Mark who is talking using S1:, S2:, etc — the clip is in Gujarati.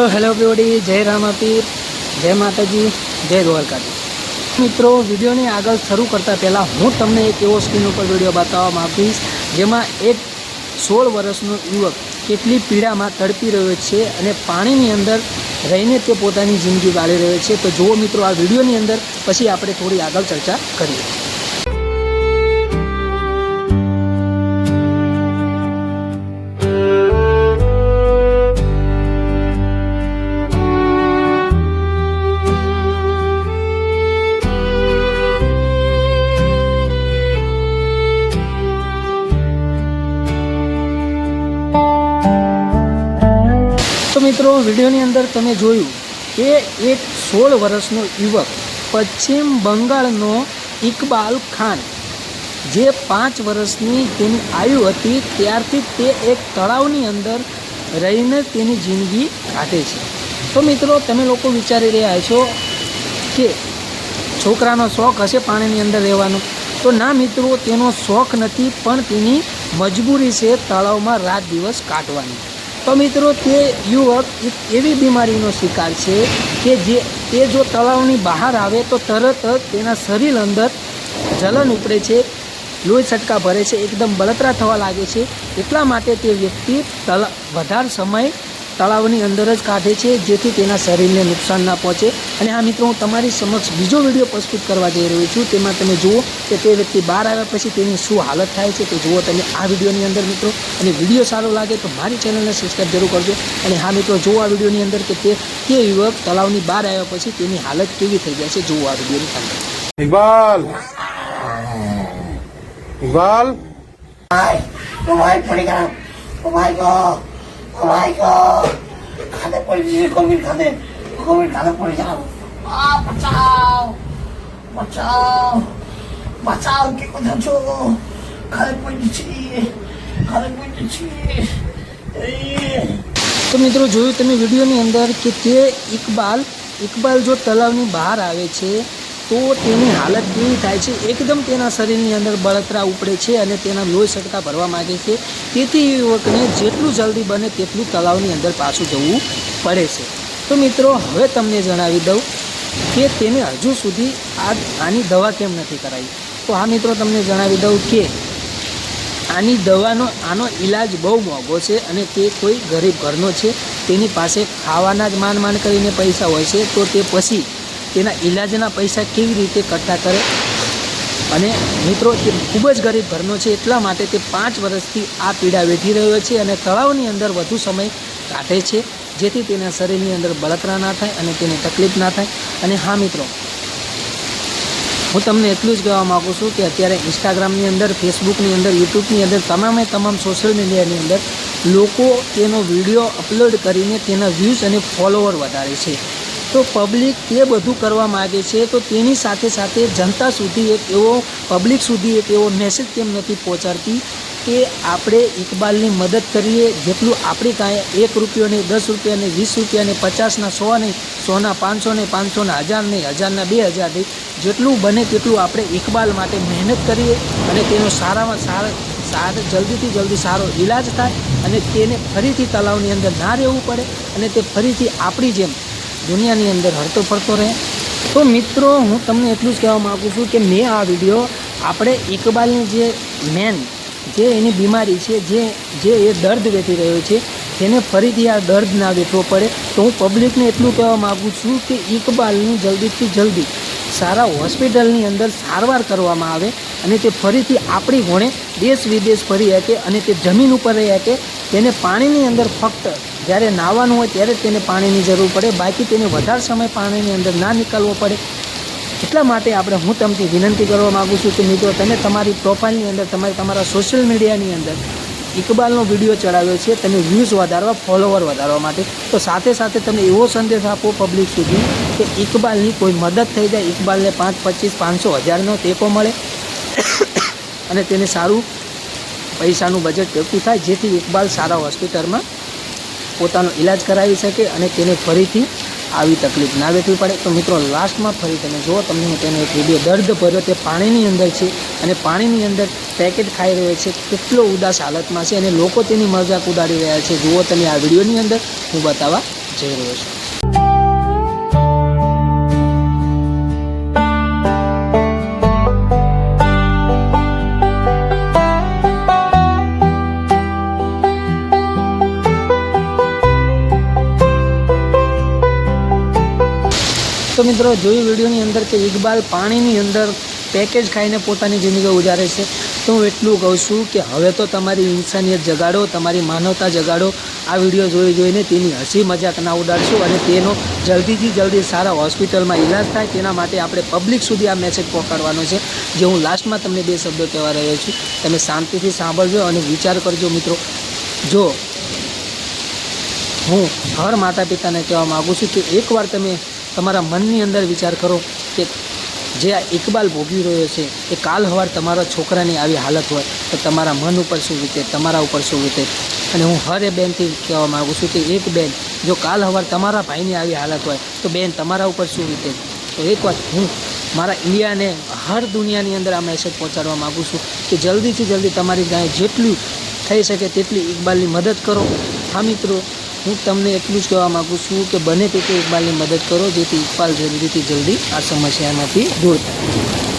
S1: हेलो एवरीबॉडी, जय रामापीर, जय माताजी, जय द्वारकाधीश। मित्रों, वीडियो ने आगे शुरू करता पहला हूँ तमने एक एवो स्क्रीन पर वीडियो बतावा मांगीश जेमां एक 16 वर्षनो युवक केटली पीड़ा में तड़पी रह्यो छे अने पाणीनी अंदर रहीने ते पोतानी जिंदगी गाળી रह्यो छे। तो जुओ मित्रों, आ वीडियोनी अंदर पछी आपणे थोड़ी आगळ चर्चा करीए। तो मित्रों, वीडियोनी अंदर तमे जोयुं के एक 16 वर्षनो युवक पश्चिम बंगाळनो इकबाल खान जे 5 वर्षनी तेनी आयु हती त्यारथी ते एक तळावनी अंदर रहीने तेनी जिंदगी काढे छे। तो मित्रों, तमे लोको विचारी रह्या छो के छोकरानो शौक हशे पाणीनी अंदर रहेवानो। तो ना मित्रों, तेनो शौक नथी पण तेनी मजबूरी छे तळावमां रात दिवस काढवानी। तो मित्रों, ते युवक एक एवी बीमारीनो शिकार है कि जे जो तलावनी बहार आवे तो तरत तेना शरीर अंदर जलन उपड़े छे, लोही छटका भरे छे, एकदम बळतरा थवा लागे छे। एटला माटे ते व्यक्ति वधार समय तलावनी अंदर ज काढे छे जेथी तेना शरीरने नुकसान ना पहोंचे। अने हाँ मित्रों, हूँ तमारी समक्ष बीजो विडियो प्रस्तुत करवा जई रह्यो छुं। तेमां तमे जुओ के ते व्यक्ति बहार आव्या पछी तेनी शुं हालत थाय छे। तो जुओ तमे आ विडियोनी अंदर मित्रों। अने विडियो सारो लागे तो मारी चेनलने सब्सक्राइब जरूर करजो। अने हाँ मित्रों, जुओ आ विडियोनी अंदर के ते युवक तलावनी बहार आव्या पछी तेनी हालत केवी थई जाय छे। जुओ आ विडियोनी अंदर।
S2: इकबाल इकबाल
S3: पड़ेगा। ओ माय गॉड, खाने पड़ गई, कोविड खाने पड़ जाओ। बचाओ बचाओ बचाओ के कोथा छो, खाने पड़ छी।
S1: तो मित्रों, जोयुं तमे विडियोनी अंदर के ते इकबाल जो तलावनी बहार आवे छे तो तेनी हालत केवी थाय छे। एकदम तेना शरीरनी अंदर बळतरा उपड़े छे अने तेना लोही छटका भरवा मागे छे। तेथी युवकने जेटલું जल्दी बने तेटલું तलावनी अंदर पाछું जवुं पड़े छे। तो मित्रों, हवे तमने जणावी दઉં કે તેને હજુ સુધી આની દવા કેમ નથી કરાવી। તો હા मित्रों, તમને જણાવી દઉં કે આની દવાનો આનો ઈલાજ બહુ મોંઘો છે અને તે કોઈ ગરીબ ઘરનો છે, તેની પાસે ખાવાના જ માંડ કરીને પૈસા હોય છે। તો તે પછી તેના ઈલાજના પૈસા કેવી રીતે કટ્ટા કરે। અને મિત્રો, તે ખૂબ જ ગરીબ ઘરનો છે, એટલા માટે તે 5 વર્ષથી આ પીડા વેઠી રહ્યો છે અને તળાવની અંદર વધુ સમય કાઢે છે જેથી તેના શરીરની અંદર બળતરા ના થાય અને તેને તકલીફ ના થાય। અને હા મિત્રો, હું તમને એટલું જ કહેવા માગું છું કે અત્યારે ઇન્સ્ટાગ્રામની અંદર, ફેસબુકની અંદર, યુટ્યુબની અંદર, તમામ સોશિયલ મીડિયાની અંદર લોકો તેનો વિડીયો અપલોડ કરીને તેના વ્યૂઝ અને ફોલોવર વધારે છે। तो पब्लिक ते बधु करवा मागे छे तो तेनी साथे साथे जनता सुधी एक एवो पब्लिक सुधी एक एवो मेसेज केम नथी पहोंचाडती कि आपणे इकबालनी मदद करीए। जेटલું आपणी कांई 1 रुपयो ने 10 रुपया ने 20 रुपया ने 50 ना 100 ने 100 ना 500 ने 500 ना 1000 ने 1000 ना 2000 ने जेटલું बने तेटલું आपणे इकबाल माटे मेहनत करीए अने तेनो सारामां सारो जल्दी थी जल्दी सारो इलाज थाय अने तेने फरीथी तलावनी अंदर ना रहेवुं पड़े अने ते फरीथी आपणी जेम दुनियानी अंदर हरतो फरतो रहे। तो मित्रों, हूँ तमने एटલું જ કહેવા मागું છું કે મેં આ વિડીયો આપણે ઇકબાલની જે મેન જે એની બીમારી છે, જે એ દર્દ વેઠી રહ્યો છે, તેને ફરીથી આ દર્દ ના વેઠવો પડે। તો હું પબ્લિકને એટલું કહેવા માગું છું કે ઇકબાલની જલ્દીથી જલ્દી સારા હોસ્પિટલની અંદર સારવાર કરવામાં આવે અને તે ફરીથી આપણી વણે દેશ વિદેશ ફરી શકે અને તે જમીન ઉપર રહી શકે। તેને પાણીની અંદર ફક્ત જ્યારે નાહવાનું હોય ત્યારે તેને પાણીની જરૂર પડે, બાકી તેને વધારે સમય પાણીની અંદર ના નીકળવો પડે। એટલા માટે આપણે હું તમને વિનંતી કરવા માગું છું કે મિત્રો, તમે તમારી પ્રોફાઇલની અંદર તમારા સોશિયલ મીડિયાની અંદર ઇકબાલનો વિડીયો ચડાવ્યો છે તમે વ્યૂઝ વધારવા, ફોલોવર વધારવા માટે। તો સાથે સાથે તમે એવો સંદેશ આપો પબ્લિક સુધી કે ઇકબાલની કોઈ મદદ થઈ જાય, ઇકબાલને 5, 25, 500, 1000નો ટેકો મળે અને તેને સારું પૈસાનું બજેટ ભેગું થાય જેથી ઇકબાલ સારા હોસ્પિટલમાં પોતાનો ઇલાજ કરાવી શકે અને તેને ફરીથી આવી તકલીફ ના વેઠવી પડે। તો મિત્રો, લાસ્ટમાં ફરી તમે જો તમને હું તેનો એક વિડીયો દર્દ ભર્યો તે પાણીની અંદર છે અને પાણીની અંદર પેકેટ ખાઈ રહ્યો છે, કેટલો ઉદાસ હાલતમાં છે અને લોકો તેની મજાક ઉડાડી રહ્યા છે। જુઓ તમે આ વિડીયોની અંદર હું બતાવવા જઈ રહ્યો છું. તો મિત્રો જોયું વિડીયોની અંદર કે ઇકબાલ પાણીની અંદર પેકેજ ખાઈને પોતાની જિંદગી ગુજારે છે. તો હું એટલું કહું છું કે હવે તો તમારી ઇન્સાનિયત જગાડો, તમારી માનવતા જગાડો. આ વિડીયો જોઈને તેની હસી મજાક ના ઉડાડશો અને તેનો જલ્દીથી જલ્દી સારા હોસ્પિટલમાં ઈલાજ થાય તેના માટે આપણે પબ્લિક સુધી આ મેસેજ પહોંચાડવાનો છે. જે હું લાસ્ટમાં તમને 2 શબ્દો કહેવા રહ્યો છું. તમે શાંતિથી સાંભળજો અને વિચાર કરજો મિત્રો. જો હું હર માતા પિતાને કહેવા માગું છું કે એકવાર તમે તમારા મનની અંદર વિચાર કરો કે જે આ ઇકબાલ ભોગવી રહ્યો છે એ કાલ સવાર તમારા છોકરાની આવી હાલત હોય તો તમારા મન ઉપર શું વીતે, તમારા ઉપર શું વીતે. અને હું હર એ બેનથી કહેવા માગું છું કે એક બેન જો કાલ સવાર તમારા ભાઈની આવી હાલત હોય તો બેન તમારા ઉપર શું વીતે. તો એકવાર હું મારા ઇન્ડિયાને હર દુનિયાની અંદર આ મેસેજ પહોંચાડવા માગું છું કે જલ્દીથી જલ્દી તમારી ગાય જેટલું થઈ શકે તેટલી ઇકબાલની મદદ કરો. હા મિત્રો, હું તમને એટલું જ કહેવા માગું છું કે બને તેટલી ઇકબાલની મદદ કરો જેથી ઇકબાલ જલ્દીથી જલ્દી આ સમસ્યામાંથી દૂર થાય.